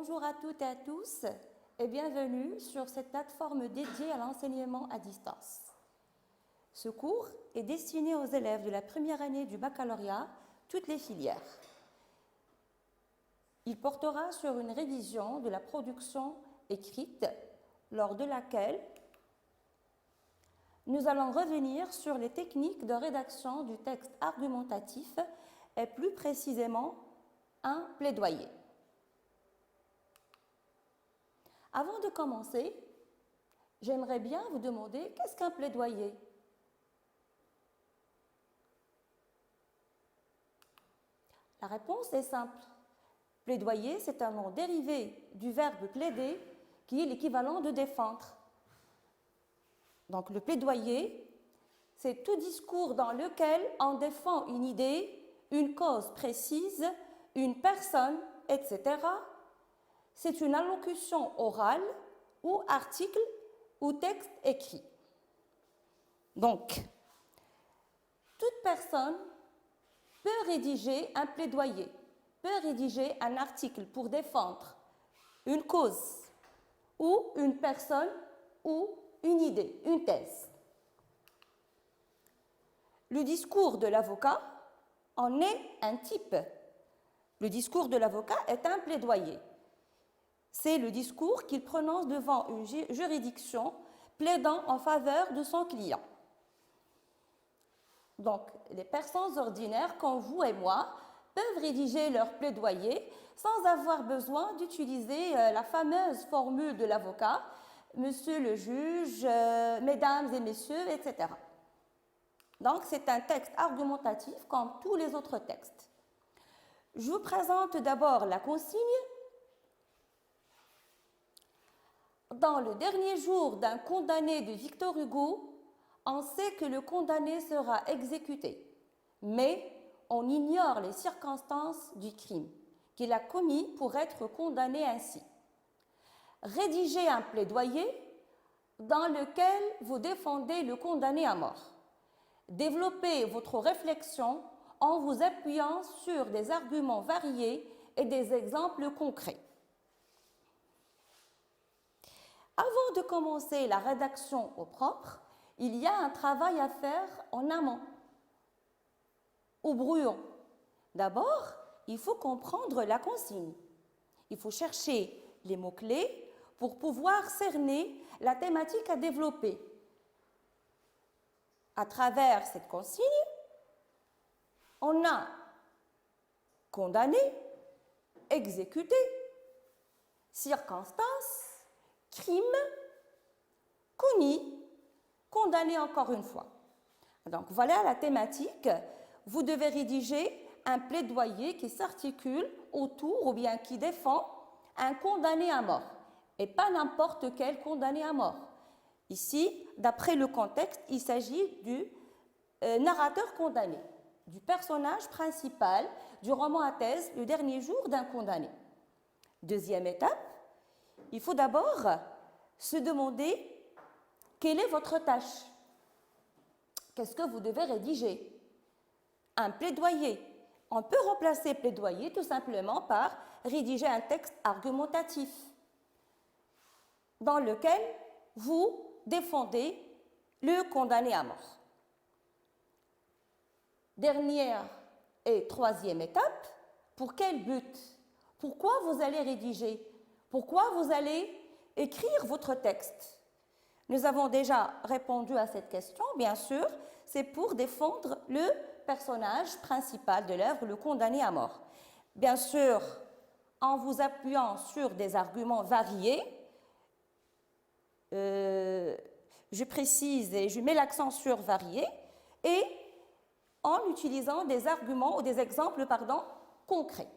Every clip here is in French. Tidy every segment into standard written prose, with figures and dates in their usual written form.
Bonjour à toutes et à tous et bienvenue sur cette plateforme dédiée à l'enseignement à distance. Ce cours est destiné aux élèves de la première année du baccalauréat, toutes les filières. Il portera sur une révision de la production écrite, lors de laquelle nous allons revenir sur les techniques de rédaction du texte argumentatif et plus précisément un plaidoyer. Avant de commencer, j'aimerais bien vous demander qu'est-ce qu'un plaidoyer? La réponse est simple. Plaidoyer, c'est un nom dérivé du verbe plaider qui est l'équivalent de défendre. Donc le plaidoyer, c'est tout discours dans lequel on défend une idée, une cause précise, une personne, etc. C'est une allocution orale ou article ou texte écrit. Donc, toute personne peut rédiger un plaidoyer, peut rédiger un article pour défendre une cause ou une personne ou une idée, une thèse. Le discours de l'avocat en est un type. Le discours de l'avocat est un plaidoyer. C'est le discours qu'il prononce devant une juridiction plaidant en faveur de son client. Donc, les personnes ordinaires comme vous et moi peuvent rédiger leur plaidoyer sans avoir besoin d'utiliser la fameuse formule de l'avocat, monsieur le juge, mesdames et messieurs, etc. Donc, c'est un texte argumentatif comme tous les autres textes. Je vous présente d'abord la consigne. Dans le dernier jour d'un condamné de Victor Hugo, on sait que le condamné sera exécuté, mais on ignore les circonstances du crime qu'il a commis pour être condamné ainsi. Rédigez un plaidoyer dans lequel vous défendez le condamné à mort. Développez votre réflexion en vous appuyant sur des arguments variés et des exemples concrets. Avant de commencer la rédaction au propre, il y a un travail à faire en amont, au brouillon. D'abord, il faut comprendre la consigne. Il faut chercher les mots-clés pour pouvoir cerner la thématique à développer. À travers cette consigne, on a condamné, exécuté, circonstances, crime, commis, condamné encore une fois. Donc voilà la thématique. Vous devez rédiger un plaidoyer qui s'articule autour ou bien qui défend un condamné à mort et pas n'importe quel condamné à mort. Ici, d'après le contexte, il s'agit du narrateur condamné, du personnage principal du roman à thèse, le dernier jour d'un condamné. Deuxième étape, il faut d'abord se demander quelle est votre tâche. Qu'est-ce que vous devez rédiger? Un plaidoyer. On peut remplacer plaidoyer tout simplement par rédiger un texte argumentatif dans lequel vous défendez le condamné à mort. Dernière et troisième étape, pour quel but? Pourquoi vous allez rédiger? Pourquoi vous allez écrire votre texte? Nous avons déjà répondu à cette question, bien sûr, c'est pour défendre le personnage principal de l'œuvre, le condamné à mort. Bien sûr, en vous appuyant sur des arguments variés, je précise et je mets l'accent sur variés, et en utilisant des arguments ou des exemples, concrets.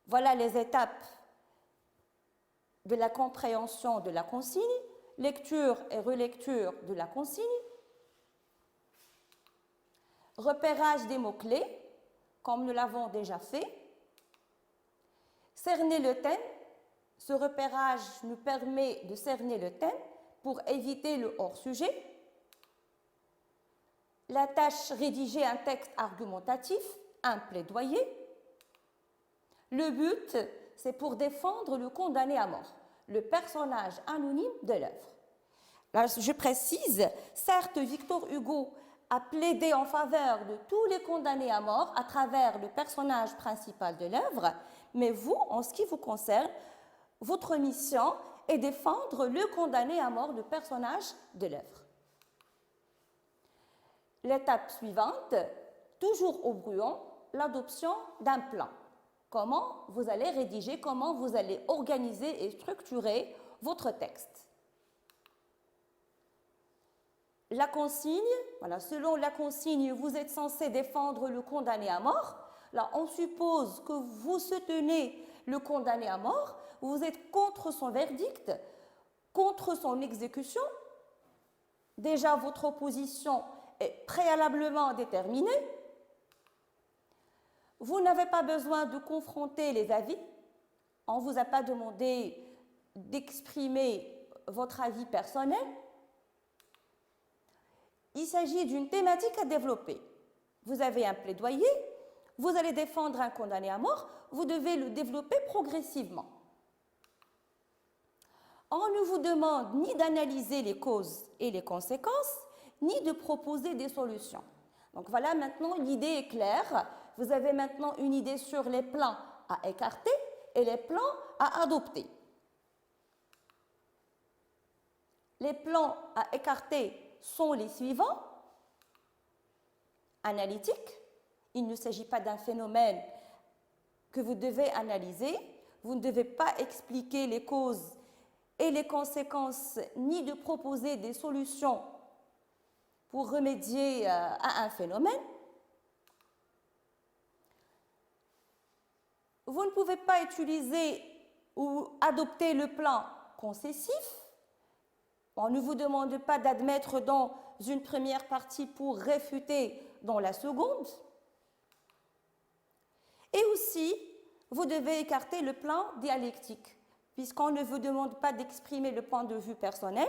Voilà les étapes de la compréhension de la consigne, lecture et relecture de la consigne, repérage des mots-clés, comme nous l'avons déjà fait, cerner le thème. Ce repérage nous permet de cerner le thème pour éviter le hors-sujet. La tâche, rédiger un texte argumentatif, un plaidoyer. Le but, c'est pour défendre le condamné à mort, le personnage anonyme de l'œuvre. Là, je précise, certes, Victor Hugo a plaidé en faveur de tous les condamnés à mort à travers le personnage principal de l'œuvre, mais vous, en ce qui vous concerne, votre mission est défendre le condamné à mort, le personnage de l'œuvre. L'étape suivante, toujours au brouillon, l'adoption d'un plan. Comment vous allez rédiger, comment vous allez organiser et structurer votre texte. La consigne, voilà, selon la consigne, vous êtes censé défendre le condamné à mort. Là, on suppose que vous soutenez le condamné à mort, vous êtes contre son verdict, contre son exécution. Déjà, votre opposition est préalablement déterminée. Vous n'avez pas besoin de confronter les avis. On ne vous a pas demandé d'exprimer votre avis personnel. Il s'agit d'une thématique à développer. Vous avez un plaidoyer, vous allez défendre un condamné à mort, vous devez le développer progressivement. On ne vous demande ni d'analyser les causes et les conséquences, ni de proposer des solutions. Donc voilà, maintenant l'idée est claire. Vous avez maintenant une idée sur les plans à écarter et les plans à adopter. Les plans à écarter sont les suivants. Analytique, il ne s'agit pas d'un phénomène que vous devez analyser, vous ne devez pas expliquer les causes et les conséquences, ni de proposer des solutions pour remédier à un phénomène. Vous ne pouvez pas utiliser ou adopter le plan concessif. On ne vous demande pas d'admettre dans une première partie pour réfuter dans la seconde. Et aussi, vous devez écarter le plan dialectique, puisqu'on ne vous demande pas d'exprimer le point de vue personnel.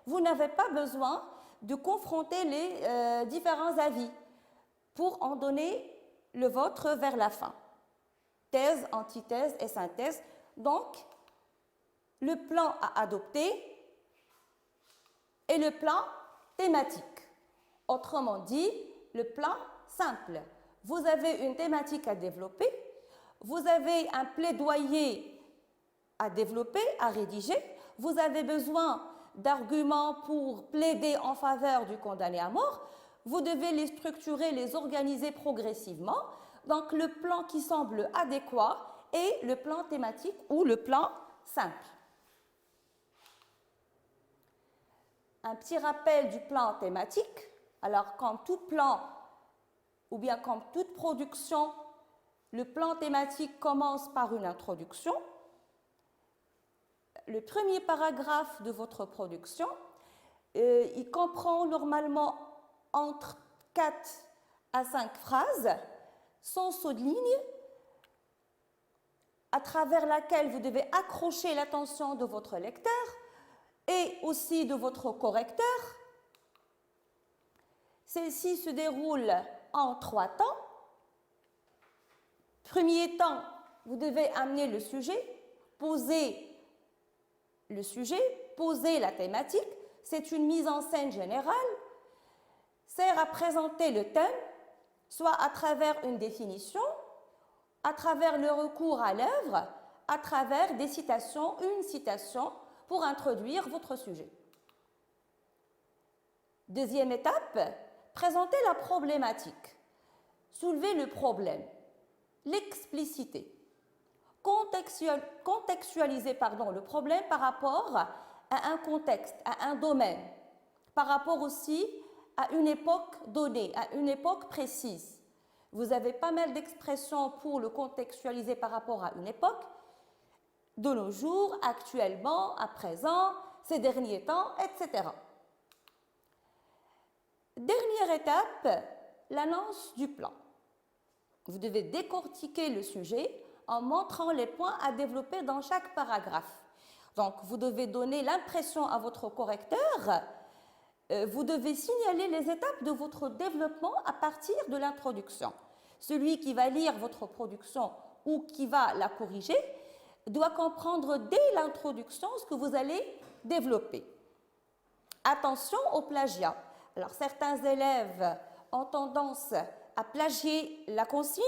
Vous n'avez pas besoin de confronter les différents avis pour en donner le vôtre vers la fin. Thèse, antithèse et synthèse. Donc, le plan à adopter et le plan thématique. Autrement dit, le plan simple. Vous avez une thématique à développer, vous avez un plaidoyer à développer, à rédiger, vous avez besoin d'arguments pour plaider en faveur du condamné à mort, vous devez les structurer, les organiser progressivement. Donc, le plan qui semble adéquat est le plan thématique ou le plan simple. Un petit rappel du plan thématique. Alors, comme tout plan, ou bien comme toute production, le plan thématique commence par une introduction. Le premier paragraphe de votre production, il comprend normalement entre 4 à 5 phrases, sans saut de ligne, à travers laquelle vous devez accrocher l'attention de votre lecteur et aussi de votre correcteur. Celle-ci se déroule en 3 temps. Premier temps, vous devez amener le sujet, poser le sujet, poser la thématique. C'est une mise en scène générale, sert à présenter le thème, soit à travers une définition, à travers le recours à l'œuvre, à travers des citations, une citation pour introduire votre sujet. Deuxième étape, présenter la problématique, soulever le problème, l'expliciter, contextualiser le problème par rapport à un contexte, à un domaine, par rapport aussi à une époque donnée, à une époque précise. Vous avez pas mal d'expressions pour le contextualiser par rapport à une époque, de nos jours, actuellement, à présent, ces derniers temps, etc. Dernière étape, l'annonce du plan. Vous devez décortiquer le sujet en montrant les points à développer dans chaque paragraphe. Donc, vous devez donner l'impression à votre correcteur, vous devez signaler les étapes de votre développement à partir de l'introduction. Celui qui va lire votre production ou qui va la corriger doit comprendre dès l'introduction ce que vous allez développer. Attention au plagiat. Alors, certains élèves ont tendance à plagier la consigne.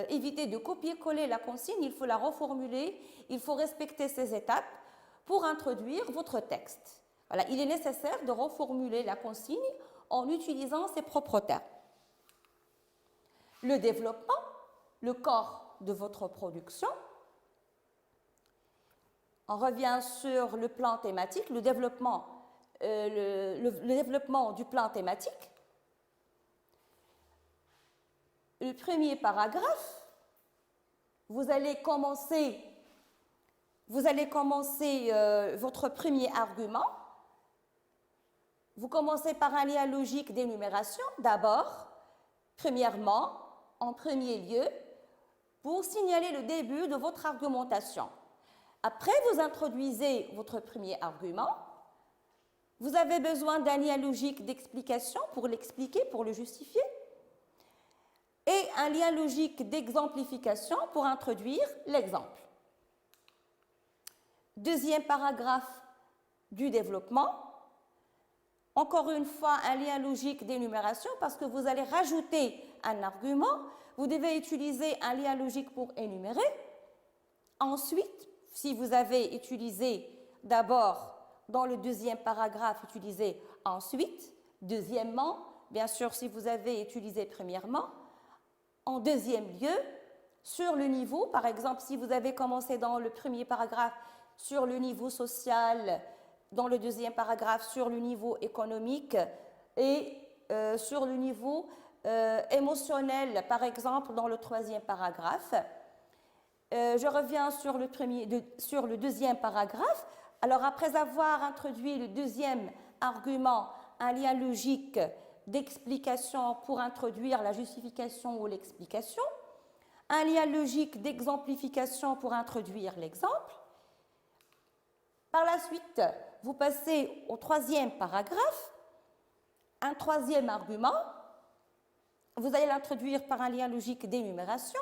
Évitez de copier-coller la consigne, il faut la reformuler, il faut respecter ces étapes pour introduire votre texte. Voilà, il est nécessaire de reformuler la consigne en utilisant ses propres termes. Le développement, le corps de votre production. On revient sur le plan thématique, le développement du plan thématique. Le premier paragraphe, vous allez commencer votre premier argument. Vous commencez par un lien logique d'énumération, d'abord, premièrement, en premier lieu, pour signaler le début de votre argumentation. Après, vous introduisez votre premier argument. Vous avez besoin d'un lien logique d'explication pour l'expliquer, pour le justifier. Et un lien logique d'exemplification pour introduire l'exemple. Deuxième paragraphe du développement. Encore une fois, un lien logique d'énumération parce que vous allez rajouter un argument. Vous devez utiliser un lien logique pour énumérer. Ensuite, si vous avez utilisé d'abord dans le deuxième paragraphe, utilisez ensuite. Deuxièmement, bien sûr, si vous avez utilisé premièrement. En deuxième lieu, sur le niveau, par exemple, si vous avez commencé dans le premier paragraphe sur le niveau social, dans le deuxième paragraphe sur le niveau économique et sur le niveau émotionnel, par exemple, dans le troisième paragraphe. Je reviens sur le deuxième paragraphe. Alors, après avoir introduit le deuxième argument, un lien logique d'explication pour introduire la justification ou l'explication, un lien logique d'exemplification pour introduire l'exemple. Par la suite, vous passez au troisième paragraphe, un troisième argument, vous allez l'introduire par un lien logique d'énumération,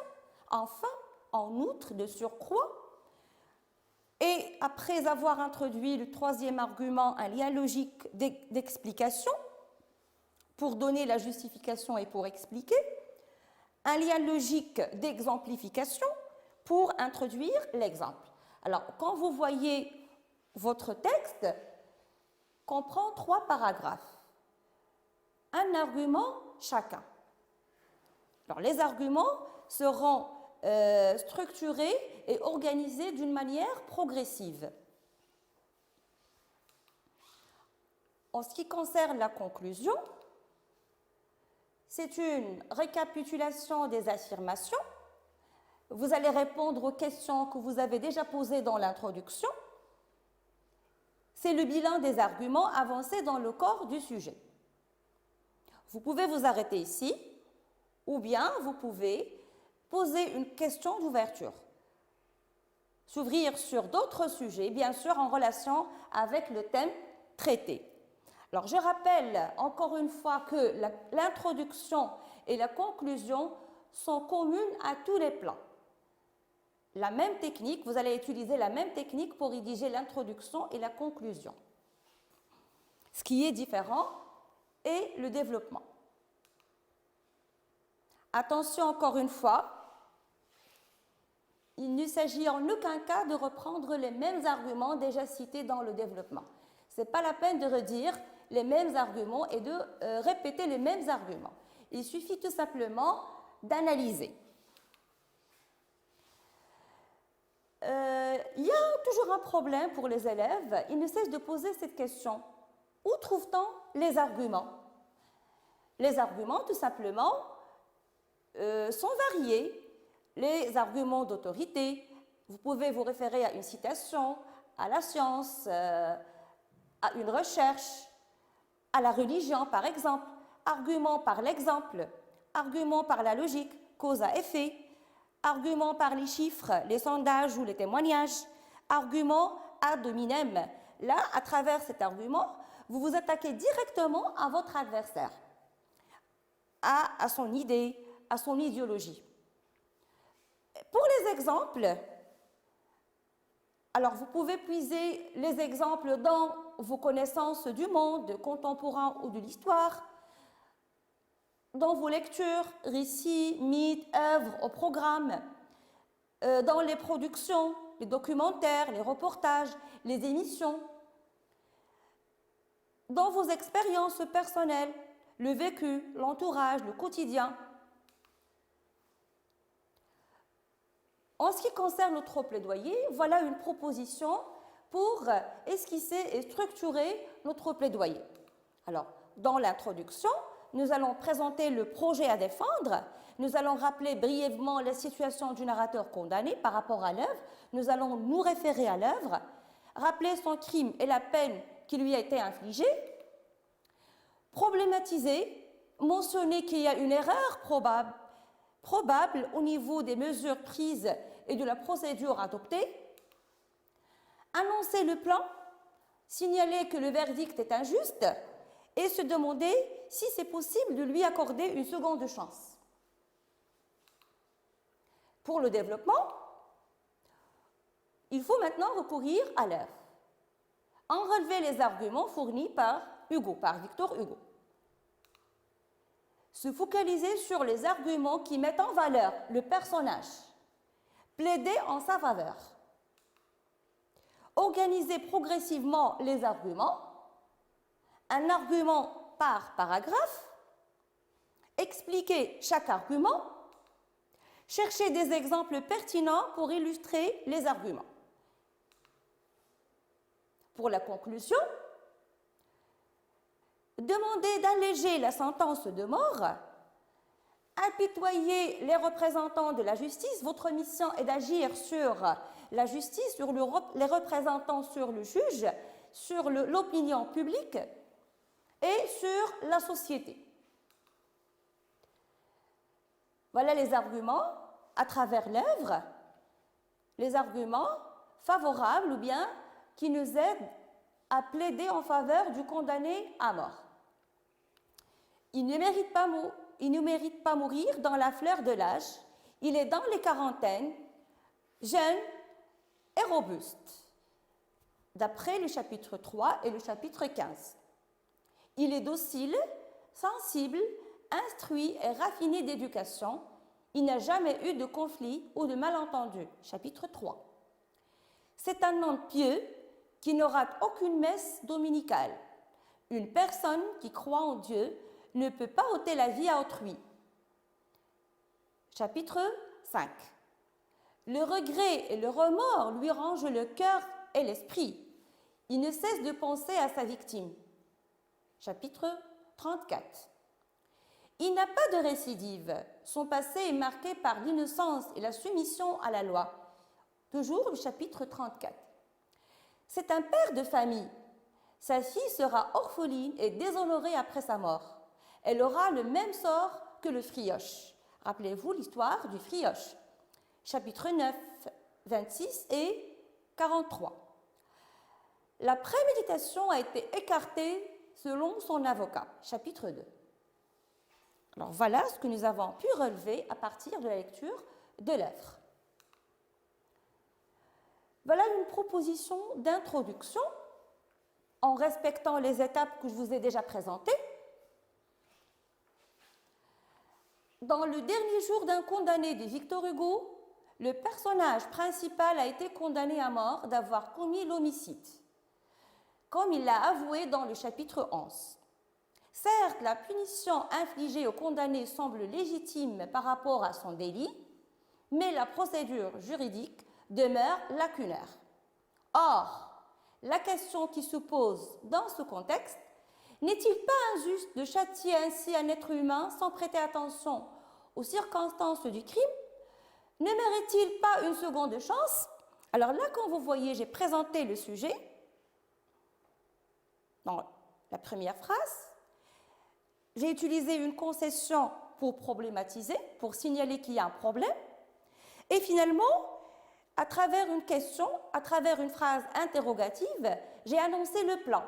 enfin, en outre, de surcroît, et après avoir introduit le troisième argument, un lien logique d'explication, pour donner la justification et pour expliquer, un lien logique d'exemplification pour introduire l'exemple. Alors, quand vous voyez votre texte, comprend 3 paragraphes, un argument chacun. Alors, les arguments seront structurés et organisés d'une manière progressive. En ce qui concerne la conclusion, c'est une récapitulation des affirmations. Vous allez répondre aux questions que vous avez déjà posées dans l'introduction. C'est le bilan des arguments avancés dans le corps du sujet. Vous pouvez vous arrêter ici, ou bien vous pouvez poser une question d'ouverture. S'ouvrir sur d'autres sujets, bien sûr en relation avec le thème traité. Alors, je rappelle encore une fois que l'introduction et la conclusion sont communes à tous les plans. La même technique, vous allez utiliser la même technique pour rédiger l'introduction et la conclusion. Ce qui est différent est le développement. Attention encore une fois, il ne s'agit en aucun cas de reprendre les mêmes arguments déjà cités dans le développement. Ce n'est pas la peine de redire les mêmes arguments et de répéter les mêmes arguments. Il suffit tout simplement d'analyser. Il y a toujours un problème pour les élèves. Ils ne cessent de poser cette question. Où trouve-t-on les arguments? Les arguments, tout simplement, sont variés. Les arguments d'autorité, vous pouvez vous référer à une citation, à la science, à une recherche, à la religion, par exemple, argument par l'exemple, argument par la logique, cause à effet, argument par les chiffres, les sondages ou les témoignages, argument ad hominem. Là, à travers cet argument, vous vous attaquez directement à votre adversaire, à son idée, à son idéologie. Pour les exemples, Alors, vous pouvez puiser les exemples dans vos connaissances du monde contemporain ou de l'histoire, dans vos lectures, récits, mythes, œuvres, au programme, dans les productions, les documentaires, les reportages, les émissions, dans vos expériences personnelles, le vécu, l'entourage, le quotidien. En ce qui concerne notre plaidoyer, voilà une proposition pour esquisser et structurer notre plaidoyer. Alors, dans l'introduction, nous allons présenter le projet à défendre, nous allons rappeler brièvement la situation du narrateur condamné par rapport à l'œuvre, nous allons nous référer à l'œuvre, rappeler son crime et la peine qui lui a été infligée, problématiser, mentionner qu'il y a une erreur probable au niveau des mesures prises et de la procédure adoptée, annoncer le plan, signaler que le verdict est injuste et se demander si c'est possible de lui accorder une seconde chance. Pour le développement, il faut maintenant recourir à l'œuvre, en relever les arguments fournis par Victor Hugo. Se focaliser sur les arguments qui mettent en valeur le personnage, plaider en sa faveur, organiser progressivement les arguments, un argument par paragraphe, expliquer chaque argument, chercher des exemples pertinents pour illustrer les arguments. Pour la conclusion, demander d'alléger la sentence de mort, apitoyer les représentants de la justice. Votre mission est d'agir sur la justice, sur les représentants, sur le juge, sur l'opinion publique et sur la société. Voilà les arguments à travers l'œuvre, les arguments favorables ou bien qui nous aident à plaider en faveur du condamné à mort. Il ne mérite pas mourir dans la fleur de l'âge. Il est dans les quarantaines, jeune et robuste, d'après le chapitre 3 et le chapitre 15. Il est docile, sensible, instruit et raffiné d'éducation. Il n'a jamais eu de conflit ou de malentendu. Chapitre 3. C'est un homme pieux qui ne rate aucune messe dominicale. Une personne qui croit en Dieu ne peut pas ôter la vie à autrui. Chapitre 5. Le regret et le remords lui rangent le cœur et l'esprit. Il ne cesse de penser à sa victime. Chapitre 34. Il n'a pas de récidive. Son passé est marqué par l'innocence et la soumission à la loi. Toujours le chapitre 34. C'est un père de famille. Sa fille sera orpheline et déshonorée après sa mort. Elle aura le même sort que le frioche. Rappelez-vous l'histoire du frioche. Chapitre 9, 26 et 43. La préméditation a été écartée selon son avocat. Chapitre 2. Alors voilà ce que nous avons pu relever à partir de la lecture de l'œuvre. Voilà une proposition d'introduction en respectant les étapes que je vous ai déjà présentées. Dans le dernier jour d'un condamné de Victor Hugo, le personnage principal a été condamné à mort d'avoir commis l'homicide, comme il l'a avoué dans le chapitre 11. Certes, la punition infligée au condamné semble légitime par rapport à son délit, mais la procédure juridique demeure lacunaire. Or, la question qui se pose dans ce contexte, n'est-il pas injuste de châtier ainsi un être humain sans prêter attention aux circonstances du crime? Ne mérite-t-il pas une seconde chance? Alors là, quand vous voyez, j'ai présenté le sujet dans la première phrase. J'ai utilisé une concession pour problématiser, pour signaler qu'il y a un problème. Et finalement, à travers une question, à travers une phrase interrogative, j'ai annoncé le plan.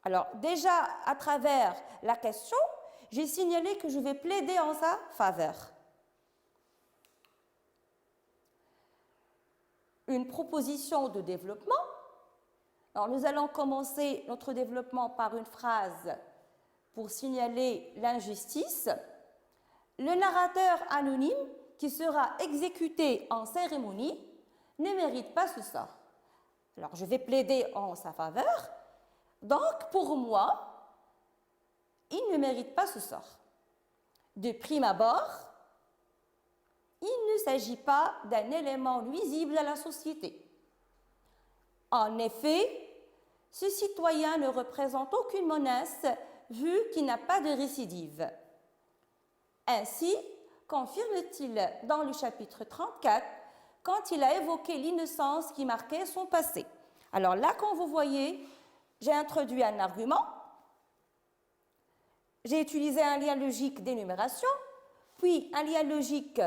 Alors déjà, à travers la question, j'ai signalé que je vais plaider en sa faveur. une proposition de développement. Alors, nous allons commencer notre développement par une phrase pour signaler l'injustice. Le narrateur anonyme qui sera exécuté en cérémonie ne mérite pas ce sort. Alors, je vais plaider en sa faveur. Donc, pour moi, il ne mérite pas ce sort. De prime abord, il ne s'agit pas d'un élément nuisible à la société. En effet, ce citoyen ne représente aucune menace vu qu'il n'a pas de récidive. Ainsi, confirme-t-il dans le chapitre 34 quand il a évoqué l'innocence qui marquait son passé. Alors là, comme vous voyez, j'ai introduit un argument, j'ai utilisé un lien logique d'énumération, puis un lien logique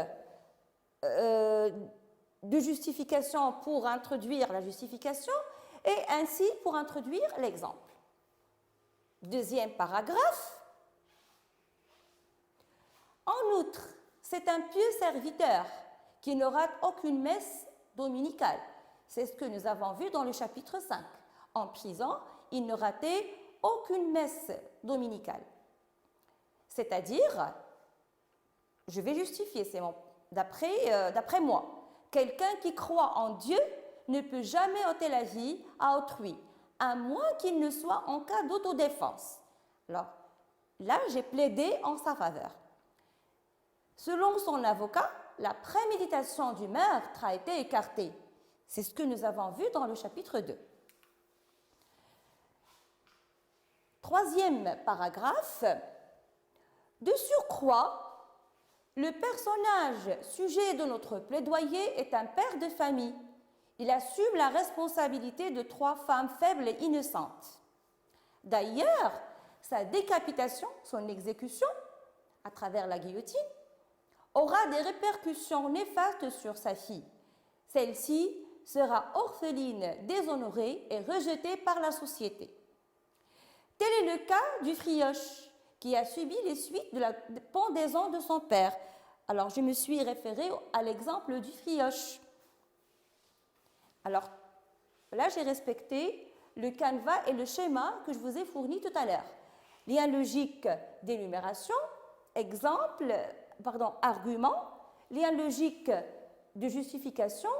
de justification pour introduire la justification et ainsi pour introduire l'exemple. Deuxième paragraphe. En outre, c'est un pieux serviteur qui ne rate aucune messe dominicale. C'est ce que nous avons vu dans le chapitre 5. En prison, il ne ratait aucune messe dominicale. C'est-à-dire, je vais justifier, c'est d'après moi, quelqu'un qui croit en Dieu ne peut jamais ôter la vie à autrui, à moins qu'il ne soit en cas d'autodéfense. Alors, là, j'ai plaidé en sa faveur. Selon son avocat, la préméditation du meurtre a été écartée. C'est ce que nous avons vu dans le chapitre 2. Troisième paragraphe. De surcroît, le personnage sujet de notre plaidoyer est un père de famille. Il assume la responsabilité de 3 femmes faibles et innocentes. D'ailleurs, sa décapitation, son exécution, à travers la guillotine, aura des répercussions néfastes sur sa fille. Celle-ci sera orpheline, déshonorée et rejetée par la société. Tel est le cas du Frioche, qui a subi les suites de la pendaison de son père. Alors, je me suis référée à l'exemple du Frioche. Alors, là, j'ai respecté le canevas et le schéma que je vous ai fourni tout à l'heure. Lien logique d'énumération, argument, lien logique de justification,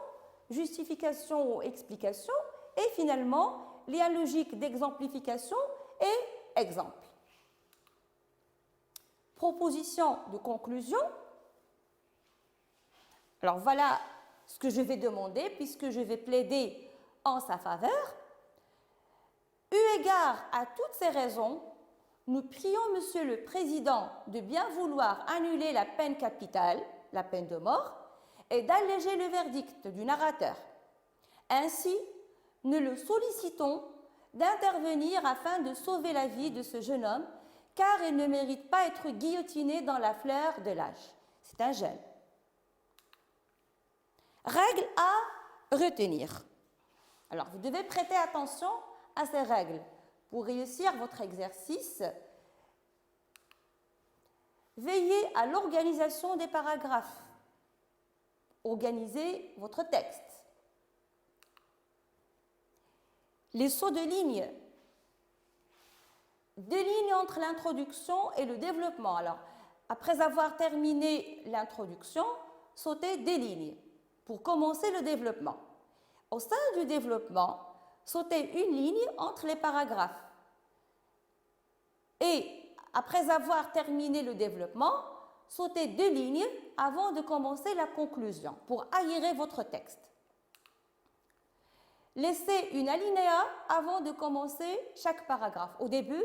justification ou explication, et finalement, lien logique d'exemplification et exemple. Proposition de conclusion. Alors voilà ce que je vais demander puisque je vais plaider en sa faveur. Eu égard à toutes ces raisons, nous prions Monsieur le Président de bien vouloir annuler la peine capitale, la peine de mort, et d'alléger le verdict du narrateur. Ainsi, nous le sollicitons d'intervenir afin de sauver la vie de ce jeune homme, car il ne mérite pas être guillotiné dans la fleur de l'âge. C'est un jeune. Règle à retenir. Alors, vous devez prêter attention à ces règles. Pour réussir votre exercice, veillez à l'organisation des paragraphes. Organisez votre texte. Les sauts de ligne. 2 lignes entre l'introduction et le développement. Alors, après avoir terminé l'introduction, sautez 2 lignes pour commencer le développement. Au sein du développement, sautez 1 ligne entre les paragraphes. Et après avoir terminé le développement, sautez 2 lignes avant de commencer la conclusion pour aérer votre texte. Laissez une alinéa avant de commencer chaque paragraphe, au début,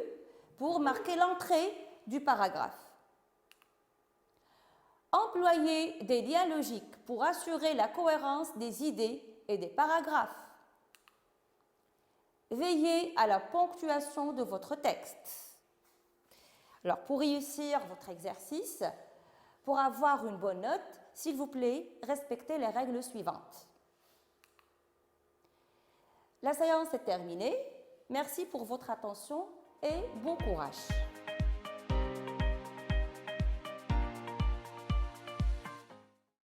pour marquer l'entrée du paragraphe. Employez des liens logiques pour assurer la cohérence des idées et des paragraphes. Veillez à la ponctuation de votre texte. Alors, pour réussir votre exercice, pour avoir une bonne note, s'il vous plaît, respectez les règles suivantes. La séance est terminée. Merci pour votre attention et bon courage.